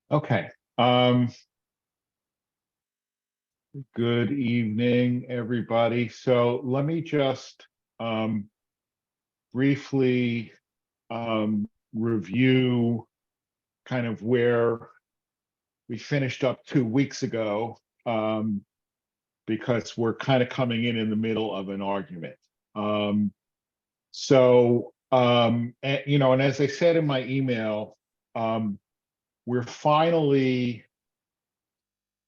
Okay. Good evening, everybody. So let me just briefly review kind of where we finished up 2 weeks ago, because we're kind of coming in the middle of an argument. And as I said in my email, we're finally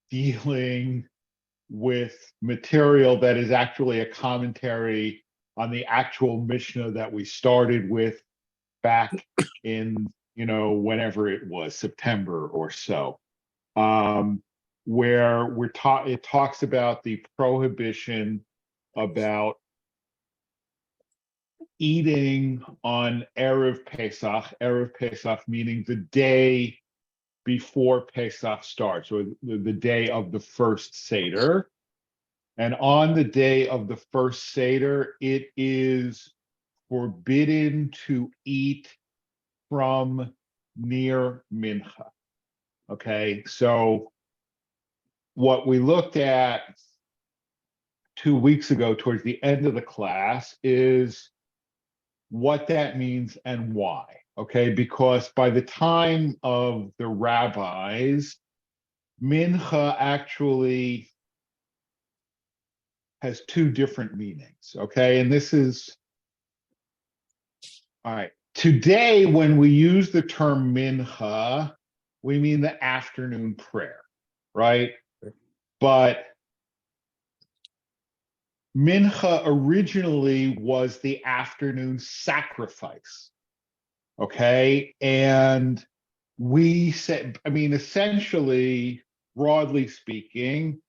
dealing with material that is actually a commentary on the actual Mishnah that we started with back in, whenever it was, September or so, where it talks about the prohibition about eating on Erev Pesach meaning the day before Pesach starts, or the day of the first Seder. And on the day of the first Seder, it is forbidden to eat from near Mincha. Okay, so what we looked at 2 weeks ago towards the end of the class is what that means and why. Okay, because by the time of the rabbis, Mincha actually has two different meanings. Okay, and this is all right. Today, when we use the term Mincha, we mean the afternoon prayer, right? But Mincha originally was the afternoon sacrifice. Okay. And we said, essentially, broadly speaking,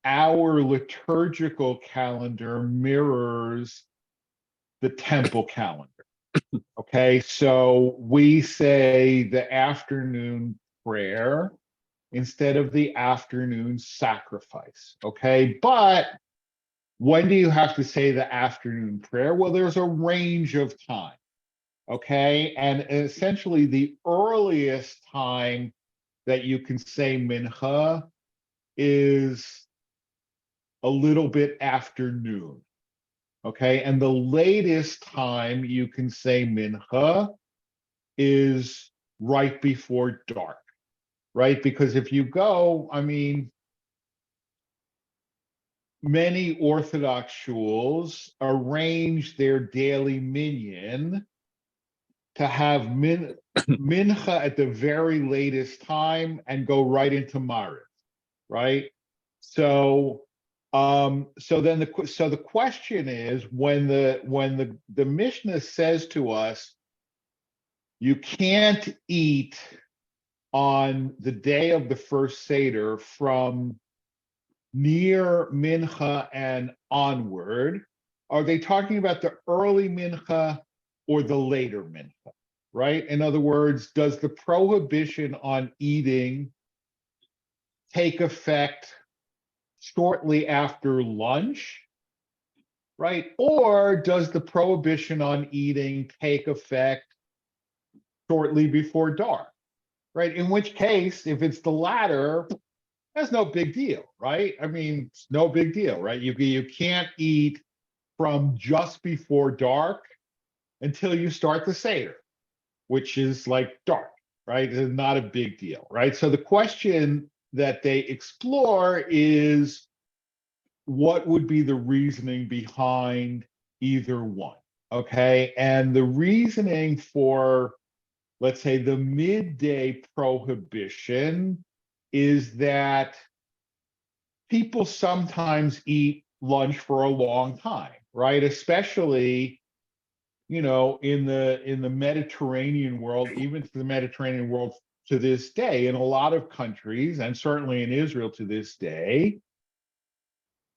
our liturgical calendar mirrors the temple calendar. Okay. So we say the afternoon prayer instead of the afternoon sacrifice. Okay. But when do you have to say the afternoon prayer? Well, there's a range of time. Okay. And essentially, the earliest time that you can say mincha is a little bit after noon. Okay. And the latest time you can say mincha is right before dark, right? Because if you go, many Orthodox shuls arrange their daily minyan to have mincha at the very latest time and go right into Maariv, right? So the question is, when the Mishnah says to us, you can't eat on the day of the first Seder from near Mincha and onward, are they talking about the early Mincha or the later Mincha, right? In other words, does the prohibition on eating take effect shortly after lunch, right? Or does the prohibition on eating take effect shortly before dark, right? In which case, if it's the latter, that's no big deal, right? It's no big deal, right? You can't eat from just before dark until you start the Seder, which is like dark, right? It's not a big deal, right? So the question that they explore is, what would be the reasoning behind either one? Okay. And the reasoning for, let's say, the midday prohibition is that people sometimes eat lunch for a long time, right? Especially, in the Mediterranean world, even to the Mediterranean world to this day, in a lot of countries, and certainly in Israel to this day,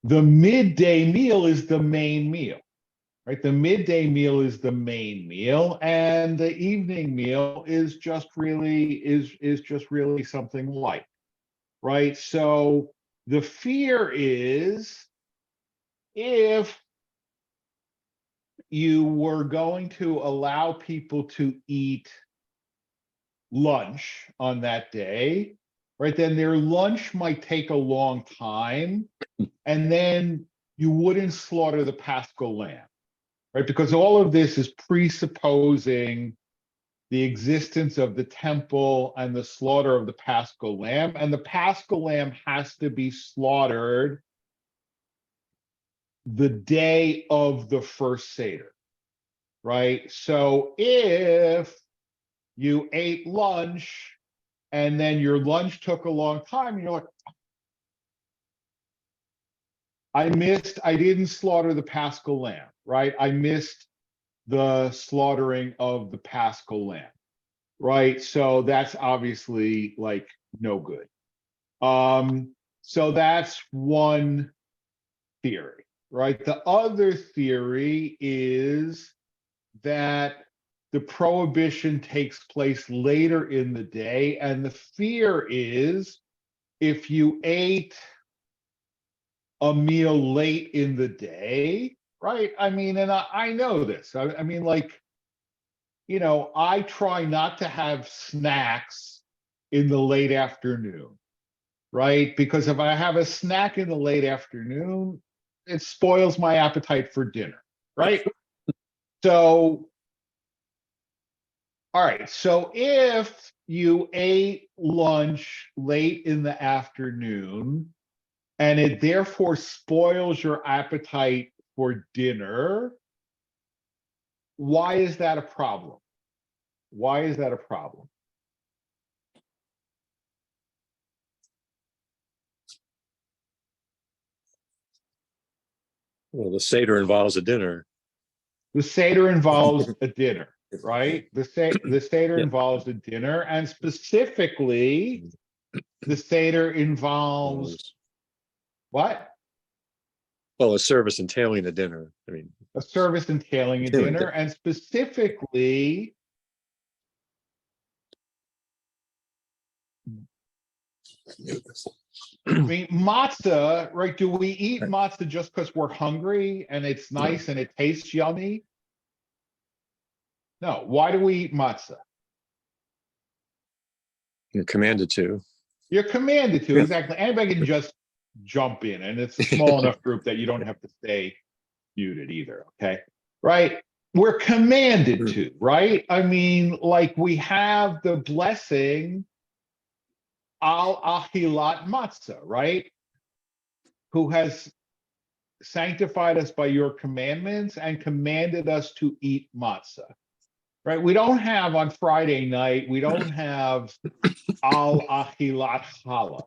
the midday meal is the main meal, right? The midday meal is the main meal, and the evening meal is just really something light, right? So the fear is, if you were going to allow people to eat lunch on that day, right, then their lunch might take a long time, and then you wouldn't slaughter the Paschal lamb, right? Because all of this is presupposing the existence of the temple and the slaughter of the Paschal lamb, and the Paschal lamb has to be slaughtered the day of the first Seder, right? So if you ate lunch and then your lunch took a long time, and you're like, I didn't slaughter the Paschal lamb, right? I missed the slaughtering of the Paschal lamb, right? So that's obviously like no good. So that's one theory, right? The other theory is that the prohibition takes place later in the day, and the fear is if you ate a meal late in the day, right? I mean, and I know this. I mean, like, you know, I try not to have snacks in the late afternoon, right? Because if I have a snack in the late afternoon, it spoils my appetite for dinner, right? So, all right. So if you ate lunch late in the afternoon and it therefore spoils your appetite for dinner, why is that a problem? Why is that a problem? Well, the Seder involves a dinner. The Seder involves a dinner, right? The Seder Yeah. involves a dinner, and specifically, the Seder involves what? Well, a service entailing a dinner. I mean, A service entailing a dinner, and specifically, I mean, matzah, right? Do we eat matzah just because we're hungry and it's nice and it tastes yummy? No. Why do we eat matzah? you're commanded to. You're commanded to, Yeah. exactly. Anybody can just jump in, and it's a small enough group that you don't have to stay muted either, okay? Right? We're commanded to, right? I mean, like we have the blessing al achilat matzah, right? Who has sanctified us by your commandments and commanded us to eat matzah, right? We don't have on Friday night, we don't have al achilat challah,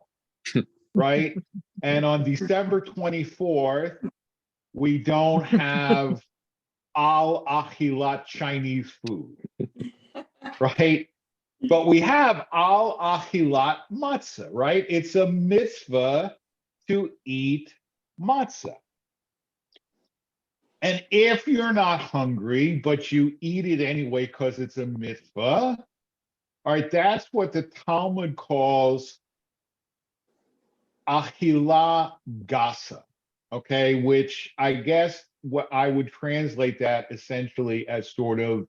right? And on December 24th, we don't have al achilat Chinese food, right? But we have al achilat matzah, right? It's a mitzvah to eat matzah. And if you're not hungry, but you eat it anyway because it's a mitzvah, all right, that's what the Talmud calls achila gasa, okay, which I guess what I would translate that essentially as sort of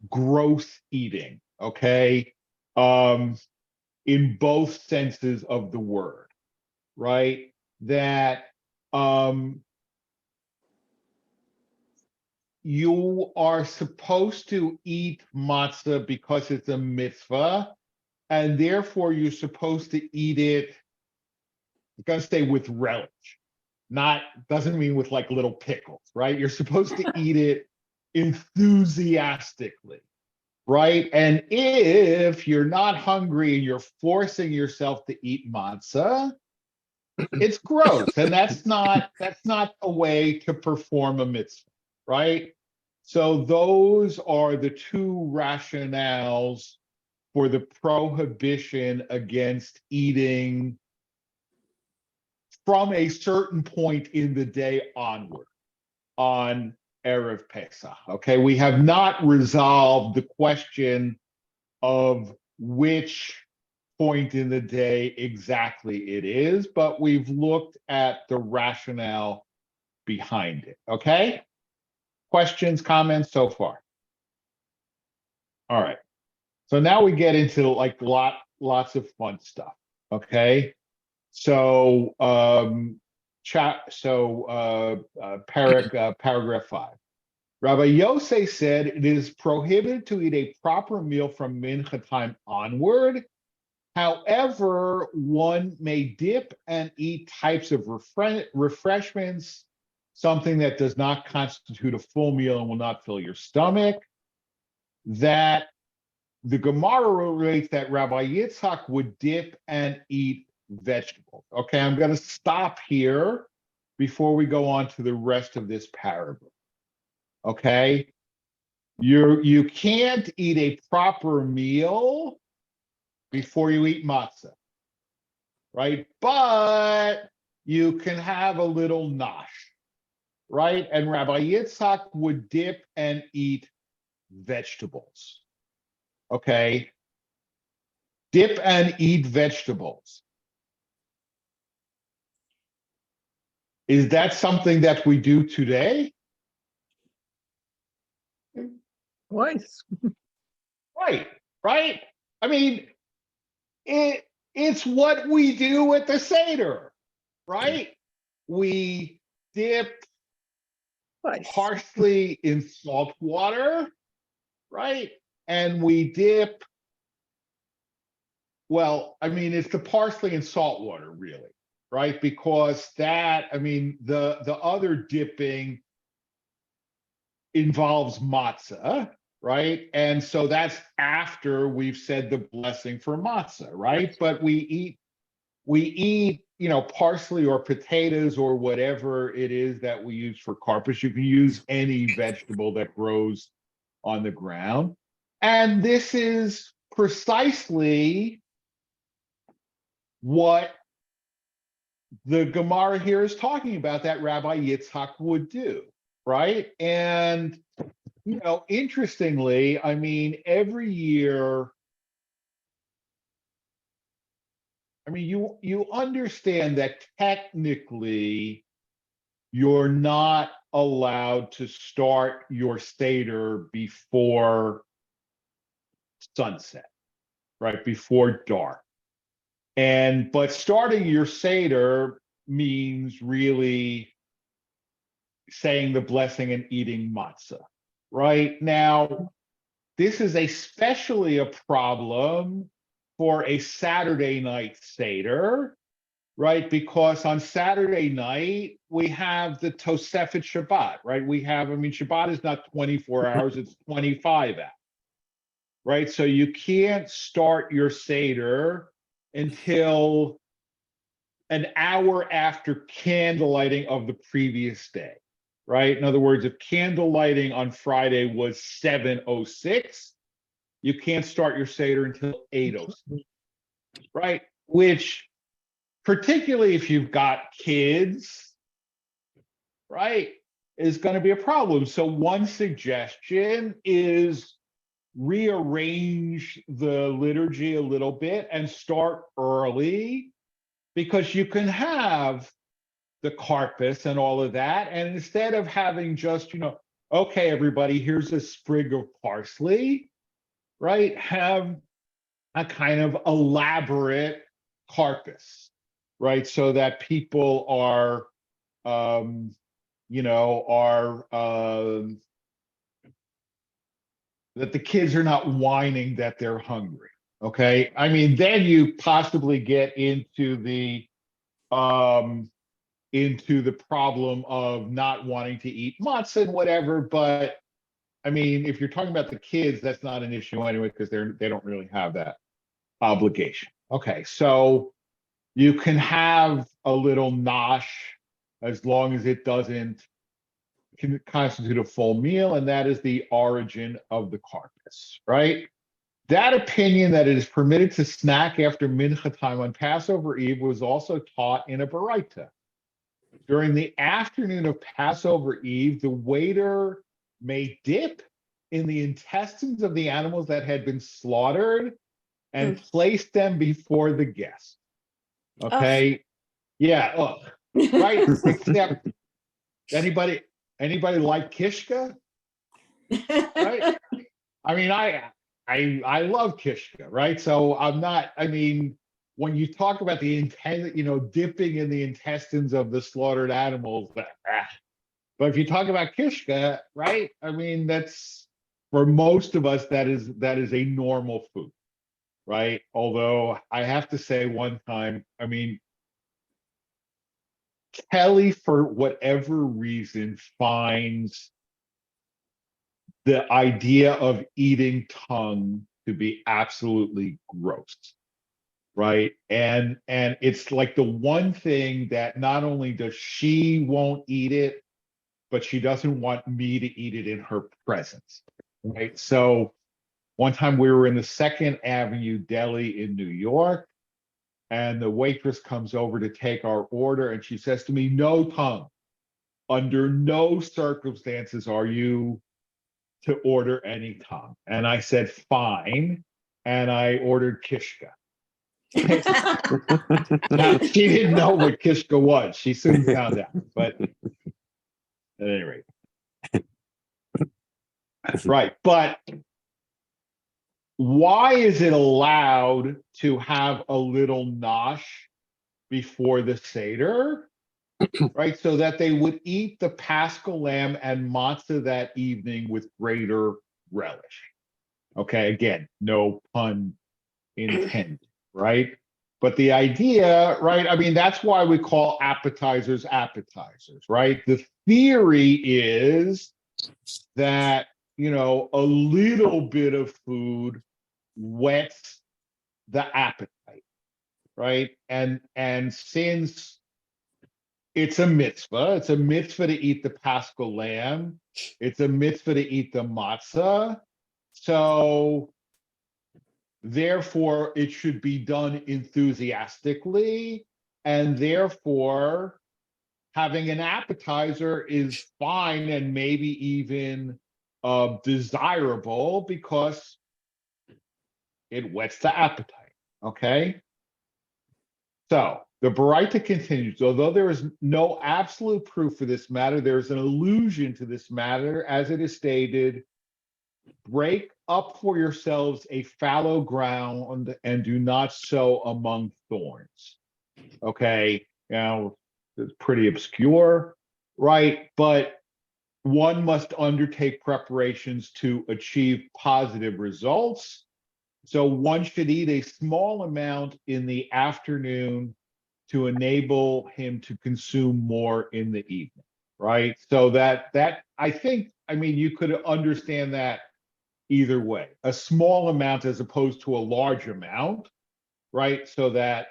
gross eating, okay, in both senses of the word, right? That you are supposed to eat matzah because it's a mitzvah, and therefore you're supposed to eat it, I'm gonna say with relish, not doesn't mean with like little pickles, right? You're supposed to eat it enthusiastically, right? And if you're not hungry and you're forcing yourself to eat matzah, it's gross, and that's not a way to perform a mitzvah, right? So those are the two rationales for the prohibition against eating from a certain point in the day onward on Erev Pesach. Okay, we have not resolved the question of which point in the day exactly it is, but we've looked at the rationale behind it. Okay? Questions, comments so far? All right. So now we get into like lots of fun stuff. Okay. So paragraph 5. Rabbi Yosef said it is prohibited to eat a proper meal from mincha time onward. However, one may dip and eat types of refreshments, something that does not constitute a full meal and will not fill your stomach. That the Gemara relates that Rabbi Yitzhak would dip and eat vegetables. Okay, I'm going to stop here before we go on to the rest of this paragraph. Okay, you can't eat a proper meal before you eat matzah, right? But you can have a little nosh, right? And Rabbi Yitzhak would dip and eat vegetables. Okay, dip and eat vegetables. Is that something that we do today? Twice. Right. I mean, it's what we do at the Seder, right? We dip Twice. parsley in salt water, right? And we dip, well, I mean, it's the parsley and salt water, really, right? Because that, I mean, the other dipping involves matzah, right? And so that's after we've said the blessing for matzah, right? But we eat, parsley or potatoes or whatever it is that we use for karpas. You can use any vegetable that grows on the ground. And this is precisely what the Gemara here is talking about that Rabbi Yitzhak would do, right? And, interestingly, I mean, every year, I mean, you understand that technically you're not allowed to start your Seder before sunset, right? Before dark. But starting your Seder means really saying the blessing and eating matzah, right? Now, this is especially a problem for a Saturday night Seder, right? Because on Saturday night, we have the Tosefet Shabbat, right? Shabbat is not 24 hours, it's 25 hours, right? So you can't start your Seder until an hour after candlelighting of the previous day, right? In other words, if candlelighting on Friday was 7:06, you can't start your Seder until 8:06, right? Which, particularly if you've got kids, right, is going to be a problem. So one suggestion is rearrange the liturgy a little bit and start early, because you can have the karpas and all of that. And instead of having just, okay, everybody, here's a sprig of parsley, right? Have a kind of elaborate karpas, right? So that people are, that the kids are not whining that they're hungry. Okay. I mean, then you possibly get into the problem of not wanting to eat matzah and whatever. But I mean, if you're talking about the kids, that's not an issue anyway, because they don't really have that obligation. Okay, so you can have a little nosh as long as it doesn't constitute a full meal, and that is the origin of the karpas, right? That opinion that it is permitted to snack after mincha time on Passover Eve was also taught in a baraita. During the afternoon of Passover Eve, the waiter may dip in the intestines of the animals that had been slaughtered and place them before the guest. Okay. Yeah. Right. Except anybody like kishka? Right. I mean, I love kishka, right? So I'm not, I mean, when you talk about the intent, dipping in the intestines of the slaughtered animals, but if you talk about kishka, right? I mean, that's for most of us, that is a normal food, right? Although I have to say one time, I mean, Kelly, for whatever reason, finds the idea of eating tongue to be absolutely gross, right? And it's like the one thing that not only does she won't eat it, but she doesn't want me to eat it in her presence, right? So one time we were in the Second Avenue Deli in New York, and the waitress comes over to take our order, and she says to me, "No tongue. Under no circumstances are you to order any tongue." And I said, "Fine." And I ordered kishka. Now, she didn't know what kishka was. She soon found out. But at any rate. Right. But why is it allowed to have a little nosh before the Seder? Right. So that they would eat the Paschal lamb and matzah that evening with greater relish. Okay. Again, no pun intended. Right. But the idea, right? I mean, that's why we call appetizers appetizers, right? The theory is that, a little bit of food whets the appetite, right? And since it's a mitzvah to eat the Paschal lamb, it's a mitzvah to eat the matzah. So therefore, it should be done enthusiastically, and therefore, having an appetizer is fine and maybe even desirable because it whets the appetite. Okay. So the Baraita continues, although there is no absolute proof for this matter, there is an allusion to this matter, as it is stated, break up for yourselves a fallow ground and do not sow among thorns. Okay, now it's pretty obscure, right? But one must undertake preparations to achieve positive results. So one should eat a small amount in the afternoon to enable him to consume more in the evening, right? So that I think, I mean, you could understand that either way. A small amount as opposed to a large amount, right? So that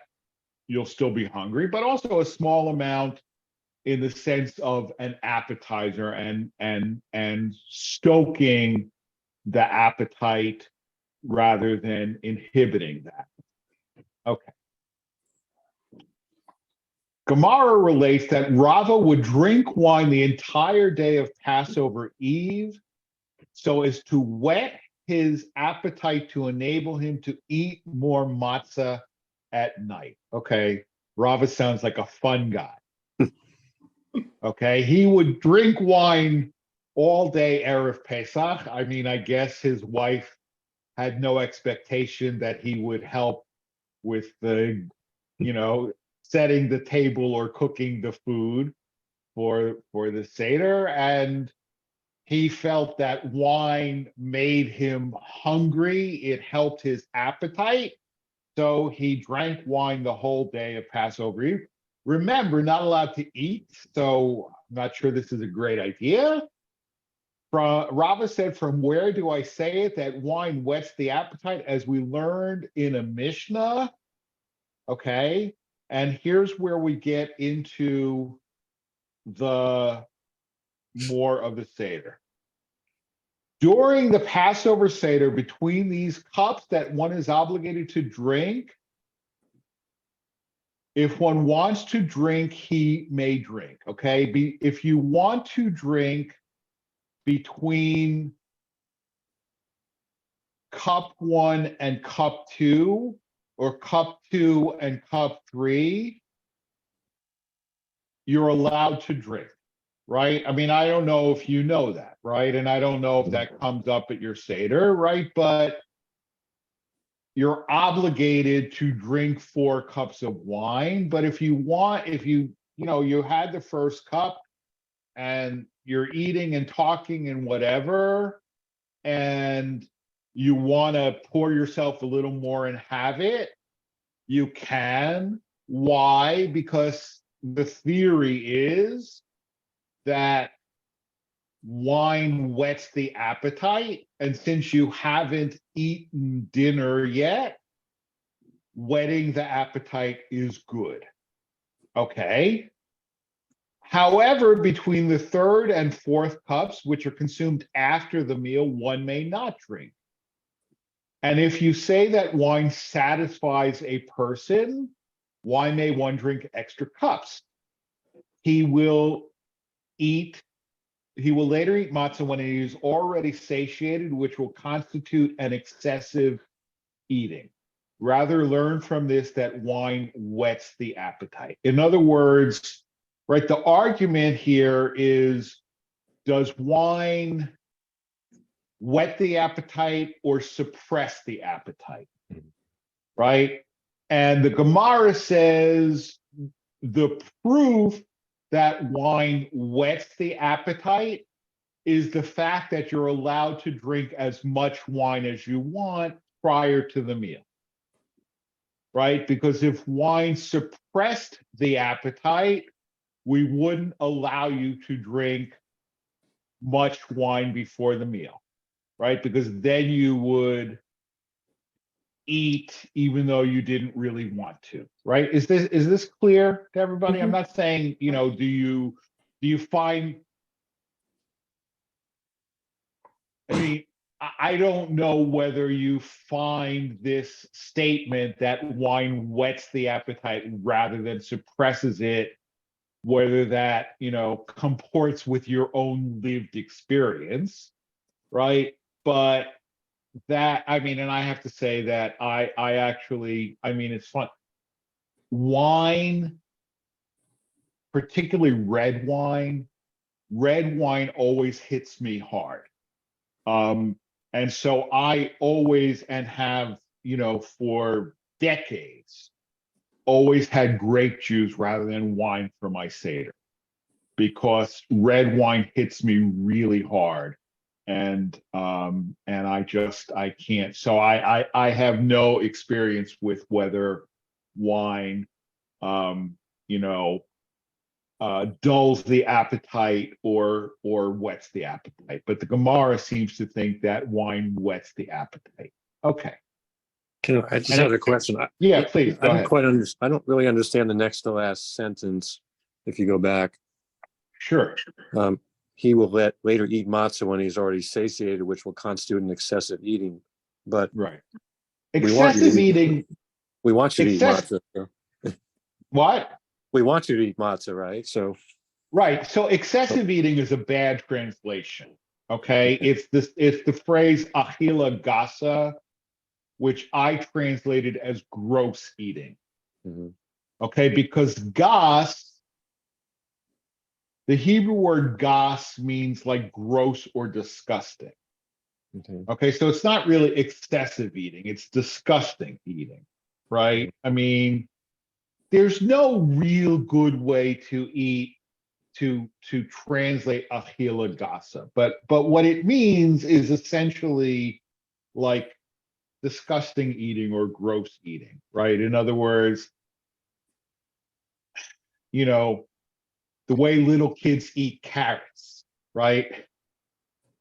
you'll still be hungry, but also a small amount in the sense of an appetizer and stoking the appetite rather than inhibiting that. Okay. Gemara relates that Rava would drink wine the entire day of Passover Eve so as to whet his appetite to enable him to eat more matzah at night. Okay. Rava sounds like a fun guy. Okay. He would drink wine all day Erev Pesach. I mean, I guess his wife had no expectation that he would help with the, setting the table or cooking the food for the Seder. And he felt that wine made him hungry. It helped his appetite. So he drank wine the whole day of Passover Eve. Remember, not allowed to eat. So I'm not sure this is a great idea. Rava said, from where do I say it that wine whets the appetite? As we learned in a Mishnah. Okay. And here's where we get into the more of the Seder. During the Passover Seder, between these cups that one is obligated to drink, if one wants to drink, he may drink. Okay. If you want to drink between cup 1 and cup 2, or cup 2 and cup 3, you're allowed to drink, right? I mean, I don't know if you know that, right? And I don't know if that comes up at your Seder, right? But you're obligated to drink 4 cups of wine. But if you you had the first cup and you're eating and talking and whatever, and you want to pour yourself a little more and have it, you can. Why? Because the theory is that wine whets the appetite. And since you haven't eaten dinner yet, whetting the appetite is good. Okay. However, between the 3rd and 4th cups, which are consumed after the meal, one may not drink. And if you say that wine satisfies a person, why may one drink extra cups? He will later eat matzah when he is already satiated, which will constitute an excessive eating. Rather, learn from this that wine whets the appetite. In other words, right, the argument here is, does wine whet the appetite or suppress the appetite? Right? And the Gemara says the proof that wine whets the appetite is the fact that you're allowed to drink as much wine as you want prior to the meal. Right? Because if wine suppressed the appetite, we wouldn't allow you to drink much wine before the meal. Right? Because then you would eat even though you didn't really want to. Right? Is this clear to everybody? I'm not saying, do you find, I mean, I don't know whether you find this statement that wine whets the appetite rather than suppresses it, whether that, comports with your own lived experience, right? But that, and I have to say that I actually, it's fun. Wine, particularly red wine always hits me hard. And so I always, and have, for decades, always had grape juice rather than wine for my Seder, because red wine hits me really hard. And I can't. So I have no experience with whether wine, dulls the appetite or whets the appetite. But the Gemara seems to think that wine whets the appetite. Okay. I just had a question. Yeah, please go ahead. I don't really understand the next to last sentence. If you go back, Sure. He will later eat matzah when he's already satiated, which will constitute an excessive eating. But right, excessive eating. We want you to eat matzah. So. What? We want you to eat matzah, right? So. Right. So excessive eating is a bad translation. Okay. It's the phrase achila gasa, which I translated as gross eating. Mm-hmm. Okay, because gas, the Hebrew word gas means like gross or disgusting. Mm-hmm. Okay, so it's not really excessive eating, it's disgusting eating, right? There's no real good way to eat to translate achila gasa, but what it means is essentially like disgusting eating or gross eating, right? In other words, the way little kids eat carrots, right?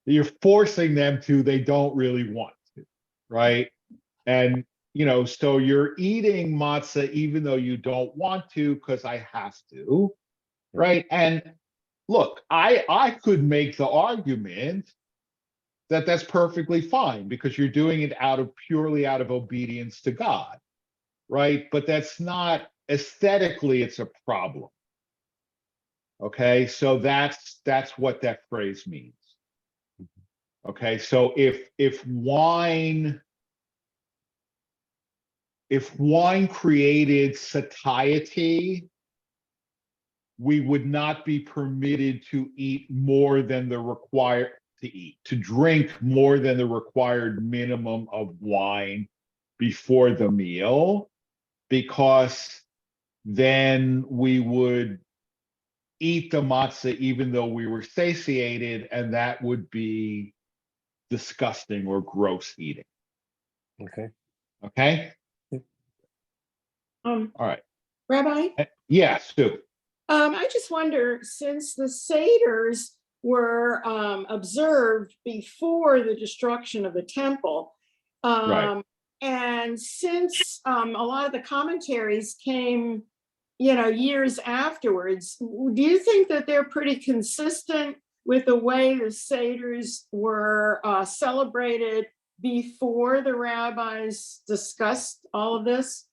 You're forcing them to, they don't really want to, right? And, so you're eating matzah even though you don't want to because I have to, right? And look, I could make the argument that that's perfectly fine because you're doing it purely out of obedience to God, right? But that's not, aesthetically, it's a problem. Okay, so that's what that phrase means. Okay, so if wine created satiety, we would not be permitted to eat more than the required to drink more than the required minimum of wine before the meal, because then we would eat the matzah even though we were satiated, and that would be disgusting or gross eating. Okay. Okay? Um, All right. Rabbi, Yeah, Sue. I just wonder, since the Seders were observed before the destruction of the temple, Right. and since a lot of the commentaries came, years afterwards, do you think that they're pretty consistent with the way the Seders were celebrated before the rabbis discussed all of this?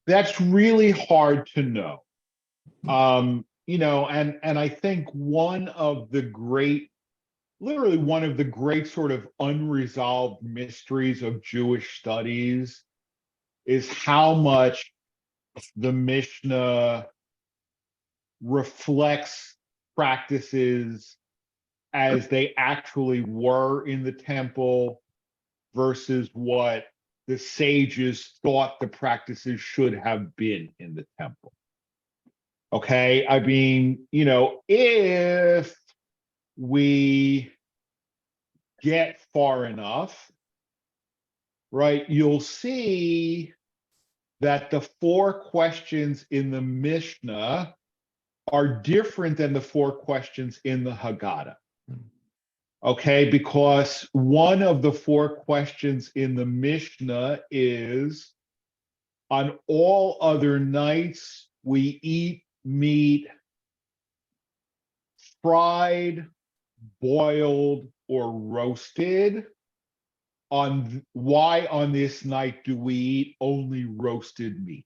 That's really hard to know. And I think literally one of the great sort of unresolved mysteries of Jewish studies is how much the Mishnah reflects practices as they actually were in the temple versus what the sages thought the practices should have been in the temple. Okay, I mean, if we get far enough, right, you'll see that the 4 questions in the Mishnah are different than the 4 questions in the Haggadah. Okay, because one of the 4 questions in the Mishnah is, on all other nights we eat meat fried, boiled, or roasted. Why on this night do we eat only roasted meat?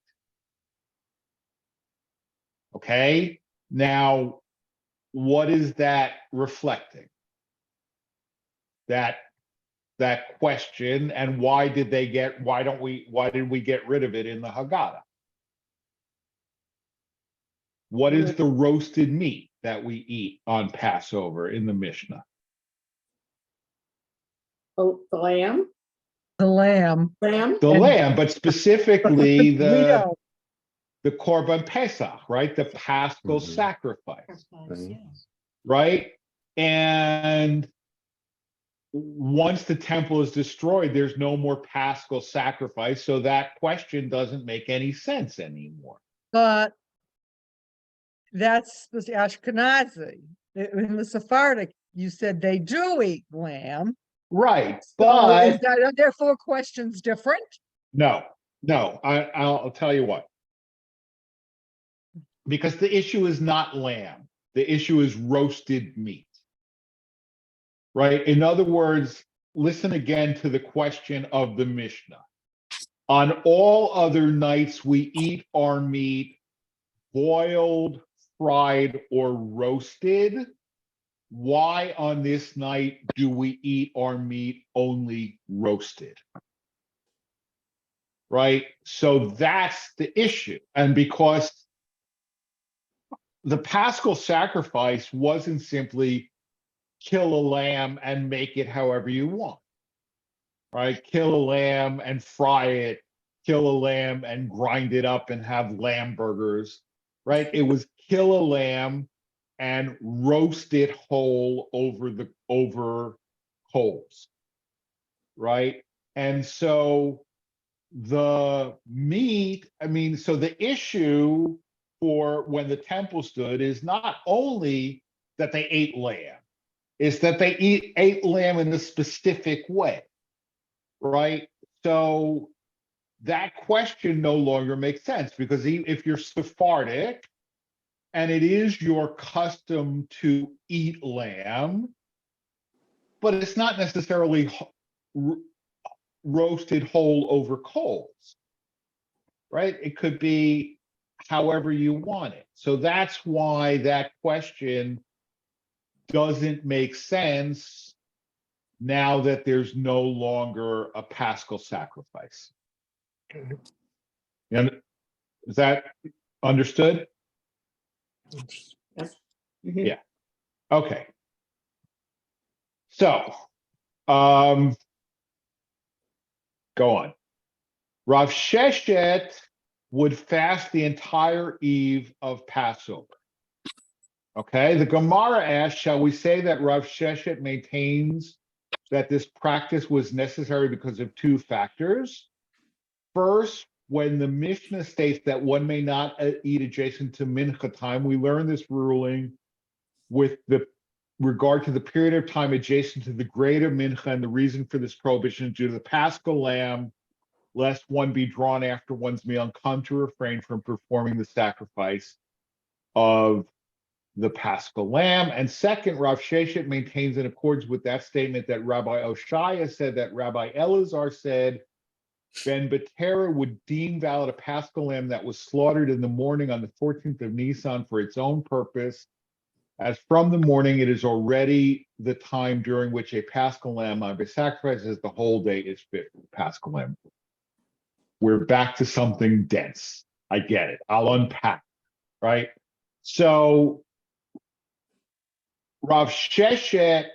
Okay, now what is that reflecting? That question, and why did we get rid of it in the Haggadah? What is the roasted meat that we eat on Passover in the Mishnah? Oh, the lamb? The lamb. Lamb? The And- lamb, but specifically the Leo. Korban Pesach, right? The Paschal Mhm. sacrifice, Mhm. right? And once the temple is destroyed, there's no more Paschal sacrifice, so that question doesn't make any sense anymore. But that's the Ashkenazi. In the Sephardic, you said they do eat lamb. Right, So is but that, are there 4 questions different? no, I'll tell you what. Because the issue is not lamb, the issue is roasted meat. Right? In other words, listen again to the question of the Mishnah. On all other nights, we eat our meat boiled, fried, or roasted. Why on this night do we eat our meat only roasted? Right? So that's the issue. And because the Paschal sacrifice wasn't simply kill a lamb and make it however you want, right? Kill a lamb and fry it, kill a lamb and grind it up and have lamb burgers, right? It was kill a lamb and roast it whole over coals, right? And so the meat, so the issue for when the temple stood is not only that they ate lamb, is that they ate lamb in a specific way, right? So that question no longer makes sense, because if you're Sephardic and it is your custom to eat lamb, but it's not necessarily roasted whole over coals, right? It could be however you want it. So that's why that question doesn't make sense now that there's no longer a Paschal sacrifice. And is that understood? Yes. Yeah. Okay. So, go on. Rav Sheshet would fast the entire eve of Passover. Okay, the Gemara asks, shall we say that Rav Sheshet maintains that this practice was necessary because of two factors? First, when the Mishnah states that one may not eat adjacent to Mincha time, we learn this ruling with the regard to the period of time adjacent to the greater Mincha, and the reason for this prohibition is due to the Paschal Lamb, lest one be drawn after one's meal and come to refrain from performing the sacrifice of the Paschal Lamb. And second, Rav Sheshet maintains in accordance with that statement that Rabbi Oshaya said that Rabbi Elazar said Ben Betera would deem valid a Paschal Lamb that was slaughtered in the morning on the 14th of Nisan for its own purpose, as from the morning it is already the time during which a Paschal Lamb might be sacrificed, as the whole day is fit for the Paschal Lamb. We're back to something dense. I get it. I'll unpack, right? So Rav Sheshet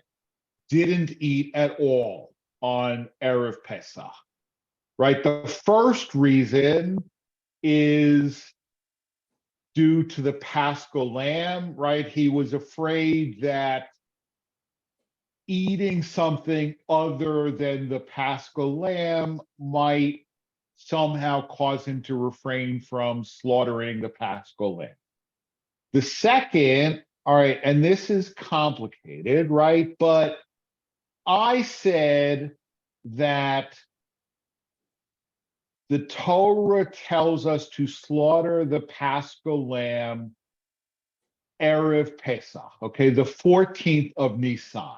didn't eat at all on Erev Pesach, right? The first reason is due to the Paschal Lamb, right? He was afraid that eating something other than the Paschal Lamb might somehow cause him to refrain from slaughtering the Paschal Lamb. The second, all right, and this is complicated, right? But I said that the Torah tells us to slaughter the Paschal Lamb Erev Pesach, okay, the 14th of Nisan,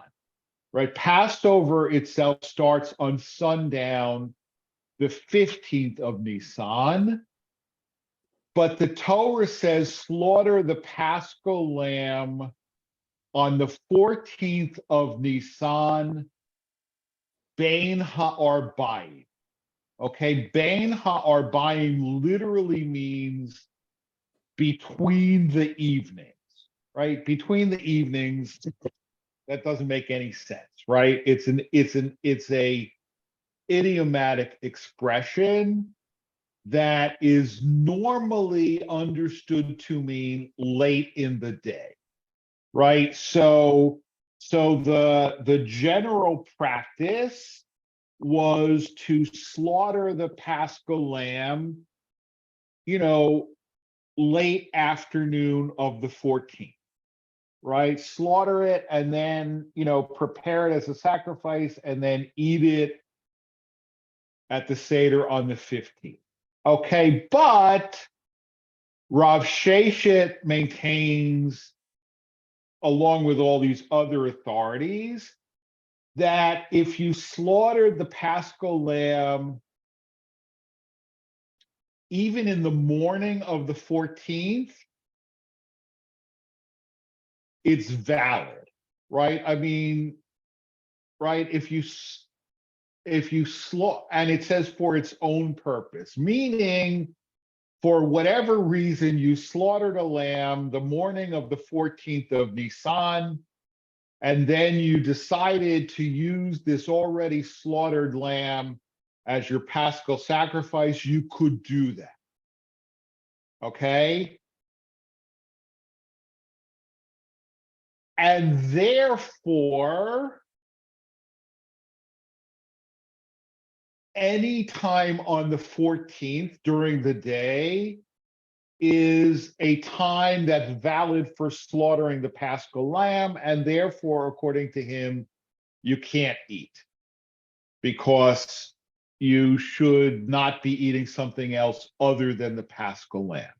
right? Passover itself starts on sundown, the 15th of Nisan, but the Torah says slaughter the Paschal Lamb on the 14th of Nisan, Bein Ha'arbayim. Okay, Bein Ha'arbayim literally means between the evenings, right? Between the evenings, that doesn't make any sense, right? It's a idiomatic expression that is normally understood to mean late in the day, right? So the general practice was to slaughter the Paschal Lamb, late afternoon of the 14th, right? Slaughter it and then, prepare it as a sacrifice and then eat it at the Seder on the 15th. Okay, but Rav Sheshet maintains, along with all these other authorities, that if you slaughtered the Paschal Lamb even in the morning of the 14th, it's valid, right? I mean, right, if you slaughter, and it says for its own purpose, meaning for whatever reason you slaughtered a lamb the morning of the 14th of Nisan, and then you decided to use this already slaughtered lamb as your Paschal sacrifice, you could do that. Okay? And therefore, any time on the 14th during the day is a time that's valid for slaughtering the Paschal lamb, and therefore, according to him, you can't eat because you should not be eating something else other than the Paschal lamb,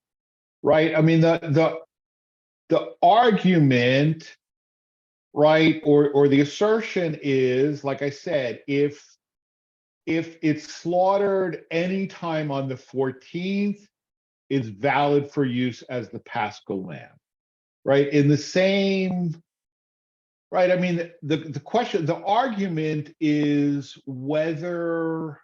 right? I mean, the argument, right, or the assertion is, like I said, if it's slaughtered anytime on the 14th, it's valid for use as the Paschal lamb, right? In the same, right? I mean, the question, the argument is whether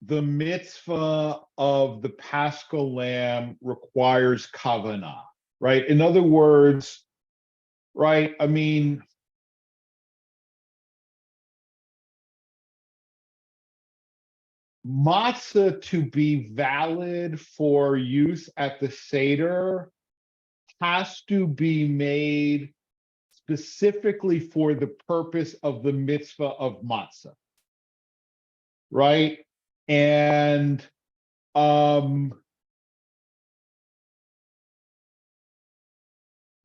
the mitzvah of the Paschal lamb requires kavanah, right? In other words, right? I mean, matzah to be valid for use at the Seder has to be made specifically for the purpose of the mitzvah of matzah, right? And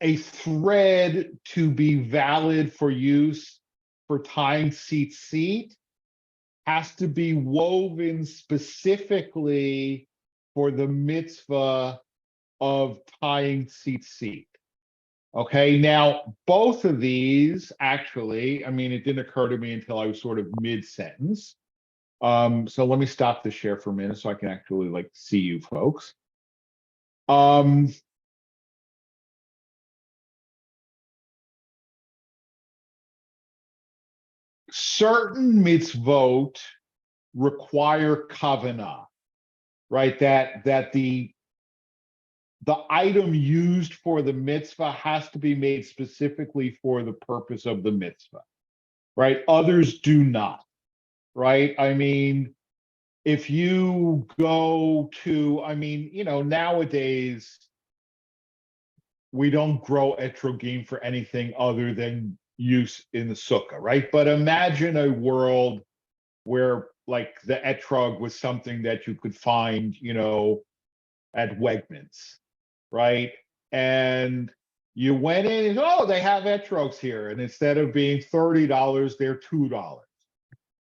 a thread to be valid for use for tying tzitzit has to be woven specifically for the mitzvah of tying tzitzit. Okay, now both of these actually, I mean, it didn't occur to me until I was sort of mid-sentence. So let me stop the share for a minute so I can actually like see you folks. Certain mitzvot require kavanah, right? That the item used for the mitzvah has to be made specifically for the purpose of the mitzvah, right? Others do not, right? I mean, if you go to, I mean, you know, nowadays we don't grow etrogene for anything other than use in the sukkah, right? But imagine a world where like the etrog was something that you could find, you know, at Wegmans, right? And you went in and, oh, they have etrogs here. And instead of being $30, they're $2,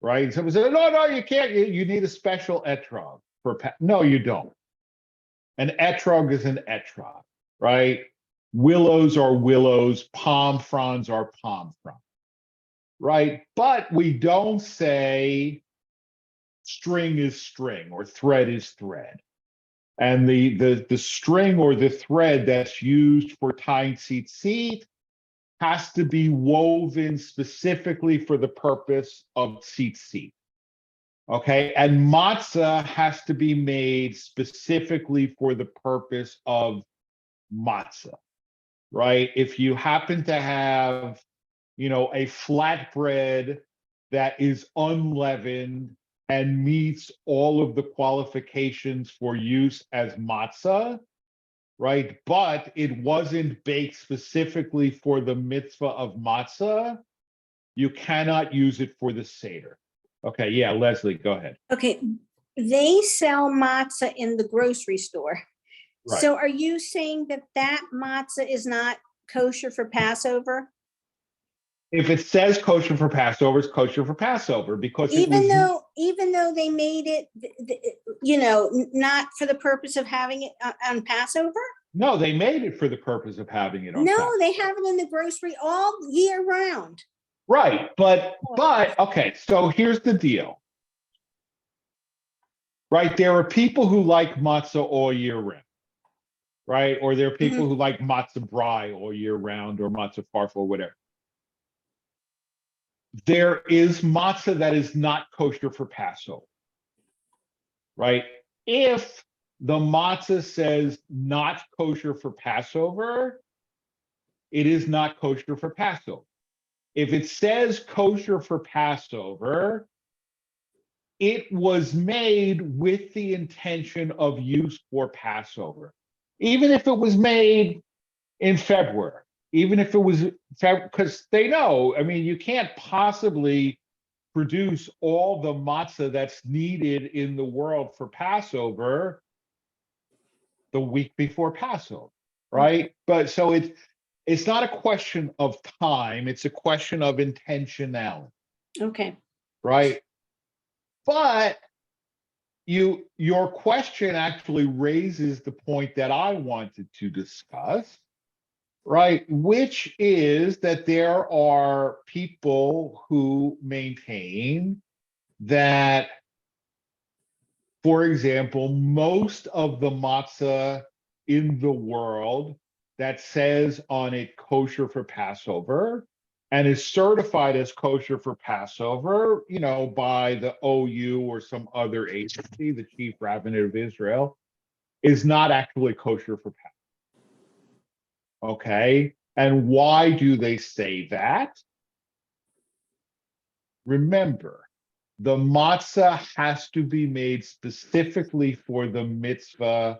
right? And someone said, no, you can't. You need a special etrog for, no, you don't. An etrog is an etrog, right? Willows are willows, palm fronds are palm fronds, right? But we don't say string is string or thread is thread. And the string or the thread that's used for tying tzitzit has to be woven specifically for the purpose of tzitzit. Okay, and matzah has to be made specifically for the purpose of matzah, right? If you happen to have, you know, a flatbread that is unleavened and meets all of the qualifications for use as matzah, right? But it wasn't baked specifically for the mitzvah of matzah, you cannot use it for the Seder. Okay, yeah, Leslie, go ahead. Okay, they sell matzah in the grocery store. Right. So are you saying that that matzah is not kosher for Passover? If it says kosher for Passover, it's kosher for Passover because Even though they made it, you know, not for the purpose of having it on Passover? No, they made it for the purpose of having it on No, Passover. they have it in the grocery all year round. Right, but okay, so here's the deal. Right, there are people who like matzah all year round, right? Or there are people who like matzah brai all year round or matzah farfel or whatever. There is matzah that is not kosher for Passover, right? If the matzah says not kosher for Passover, it is not kosher for Passover. If it says kosher for Passover, it was made with the intention of use for Passover. Even if it was made in February, even if it was, because they know, I mean, you can't possibly produce all the matzah that's needed in the world for Passover the week before Passover, right? But so it's not a question of time, it's a question of intentionality. Okay. Right? But your question actually raises the point that I wanted to discuss, right? Which is that there are people who maintain that, for example, most of the matzah in the world that says on it kosher for Passover and is certified as kosher for Passover, you know, by the OU or some other agency, the Chief Rabbinate of Israel, is not actually kosher for Passover. Okay. And why do they say that? Remember, the matzah has to be made specifically for the mitzvah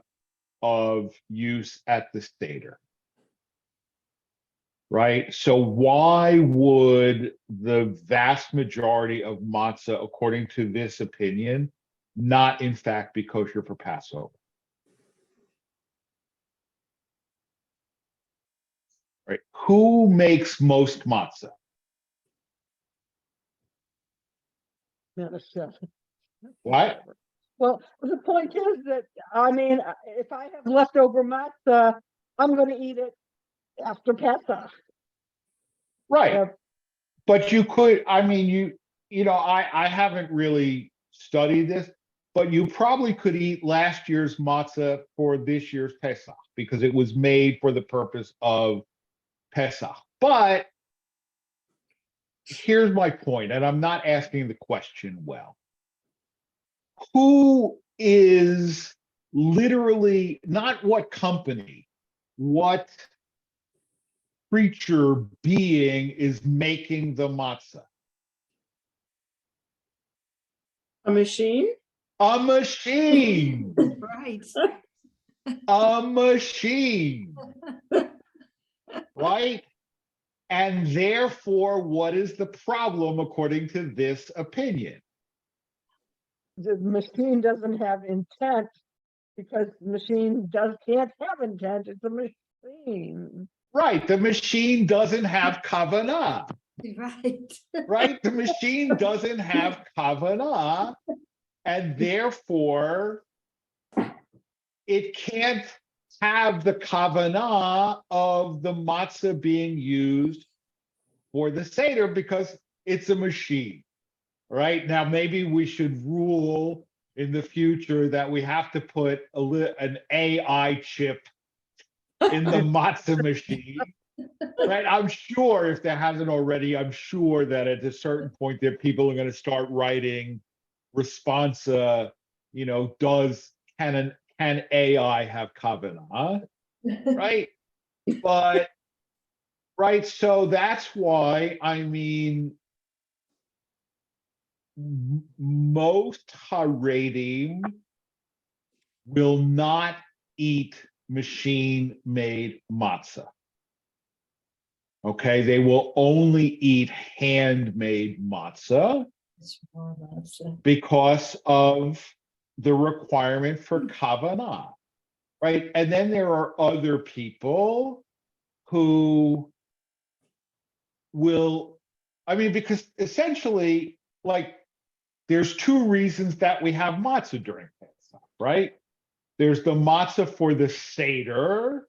of use at the Seder. Right? So why would the vast majority of matzah, according to this opinion, not in fact be kosher for Passover? Right? Who makes most matzah? Not a chef. What? Well, the point is that, I mean, if I have leftover matzah, I'm gonna eat it after Pesach. Right. Yeah. But you could, I mean, I haven't really studied this, but you probably could eat last year's matzah for this year's Pesach because it was made for the purpose of Pesach. But here's my point, and I'm not asking the question well. Who is literally, not what company, what creature being is making the matzah? A machine? A machine. Right. A machine. Right? And therefore, what is the problem according to this opinion? The machine doesn't have intent because the machine can't have intent. It's a machine. Right. The machine doesn't have kavanah. Right. Right? The machine doesn't have kavanah, and therefore it can't have the kavanah of the matzah being used for the Seder because it's a machine. Right? Now, maybe we should rule in the future that we have to put an AI chip in the matzah machine. Right? I'm sure if there hasn't already, I'm sure that at a certain point that people are going to start writing responsa, can AI have kavanah? Right? But right, so that's why, I mean, most Haredim will not eat machine-made matzah. Okay, they will only eat handmade matzah because of the requirement for kavanah, right? And then there are other people who will, I mean, because essentially, like, there's two reasons that we have matzah during Pesach, right? There's the matzah for the Seder,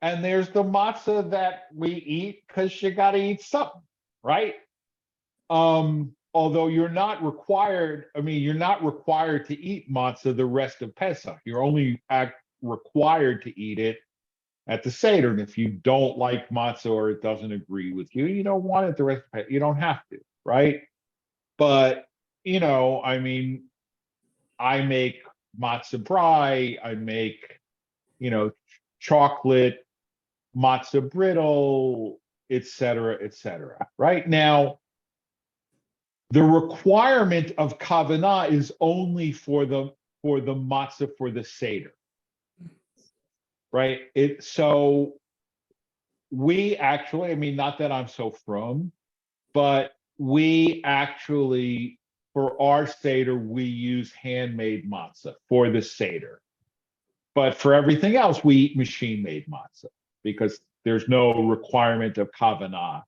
and there's the matzah that we eat because you got to eat something, right? Although you're not required to eat matzah the rest of Pesach. You're only required to eat it at the Seder. And if you don't like matzah or it doesn't agree with you, you don't want it the rest of Pesach. You don't have to, right? But, I mean, I make matzah brie, I make, chocolate matzah brittle, et cetera, right? Now, the requirement of kavanah is only for the matzah for the Seder, right? So we actually, I mean, not that I'm so frum, but we actually, for our Seder, we use handmade matzah for the Seder. But for everything else, we eat machine-made matzah because there's no requirement of kavanah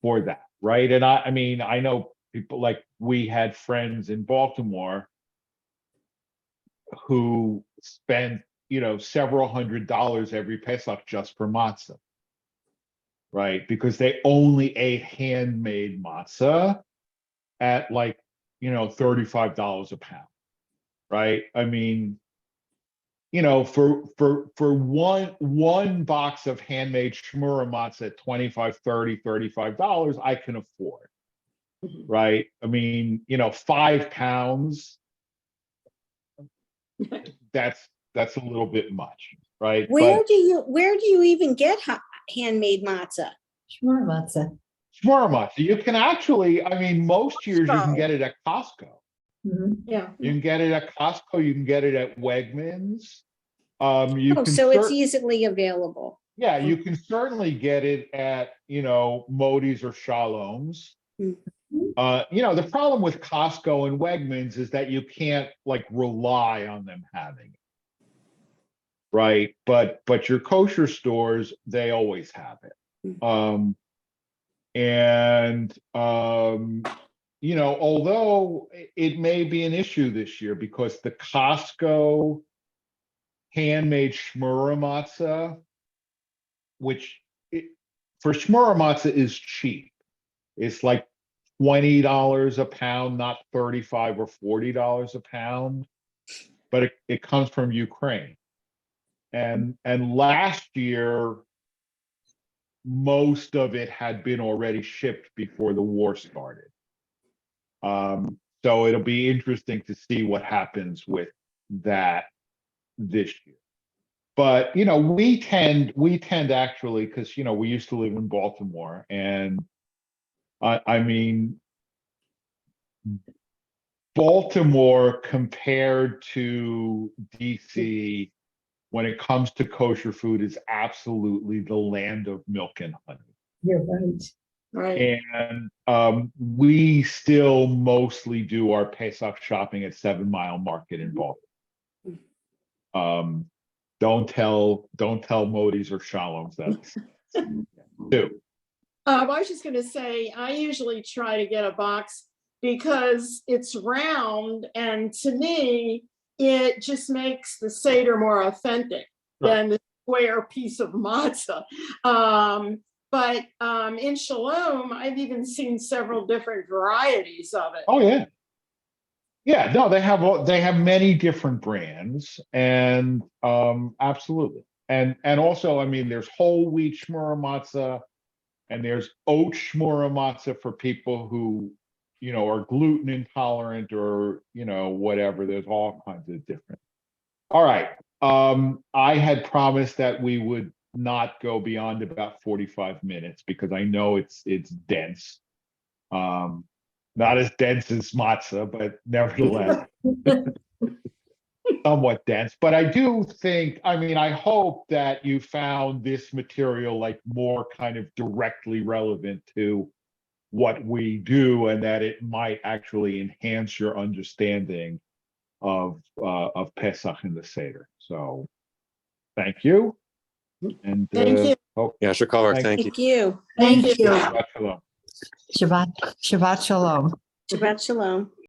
for that, right? And I mean, I know people, like, we had friends in Baltimore who spent, several $100s every Pesach just for matzah, right? Because they only ate handmade matzah at, like, $35 a pound, right? I mean, for one box of handmade shmura matzah at $25, $30, $35, I can afford, right? I mean, 5 pounds, that's a little bit much, right? Where do you even get handmade matzah? Shmur matzah. Shmur matzah, you can actually, I mean, most years you can get it at Costco. Mhm. Yeah. You can get it at Costco, you can get it at Wegmans. You Oh, can so it's easily available. yeah, you can certainly get it at, Modi's or Shalom's. Mm. The problem with Costco and Wegmans is that you can't like rely on them having it. Right. But your kosher stores, they always have it. Although it may be an issue this year because the Costco handmade shmura matzah, which for shmura matzah is cheap. It's like $20 a pound, not $35 or $40 a pound, but it comes from Ukraine. And last year, most of it had been already shipped before the war started. So it'll be interesting to see what happens with that this year. But we tend actually, because we used to live in Baltimore, and I mean, Baltimore compared to DC when it comes to kosher food is absolutely the land of milk and honey. You're right. Right. And we still mostly do our Pesach shopping at 7 Mile Market in Baltimore. Don't tell Modi's or Shalom's that's too. I was just going to say, I usually try to get a box because it's round, and to me, it just makes the Seder more authentic than the square piece of matzah. But in Shalom, I've even seen several different varieties of it. Oh yeah. Yeah, no, they have many different brands, and absolutely. And also, I mean, there's whole wheat shmura matzah, and there's oat shmura matzah for people who, are gluten intolerant or, whatever. There's all kinds of different. All right. I had promised that we would not go beyond about 45 minutes because I know it's dense. Not as dense as matzah, but nevertheless somewhat dense. But I do think, I hope that you found this material like more kind of directly relevant to what we do, and that it might actually enhance your understanding of Pesach and the Seder. So thank you. And Thank you. Yeah, Shakar, thank you. Thank you. Thank you. Shabbat shalom. Shabbat Shalom. Shabbat shalom.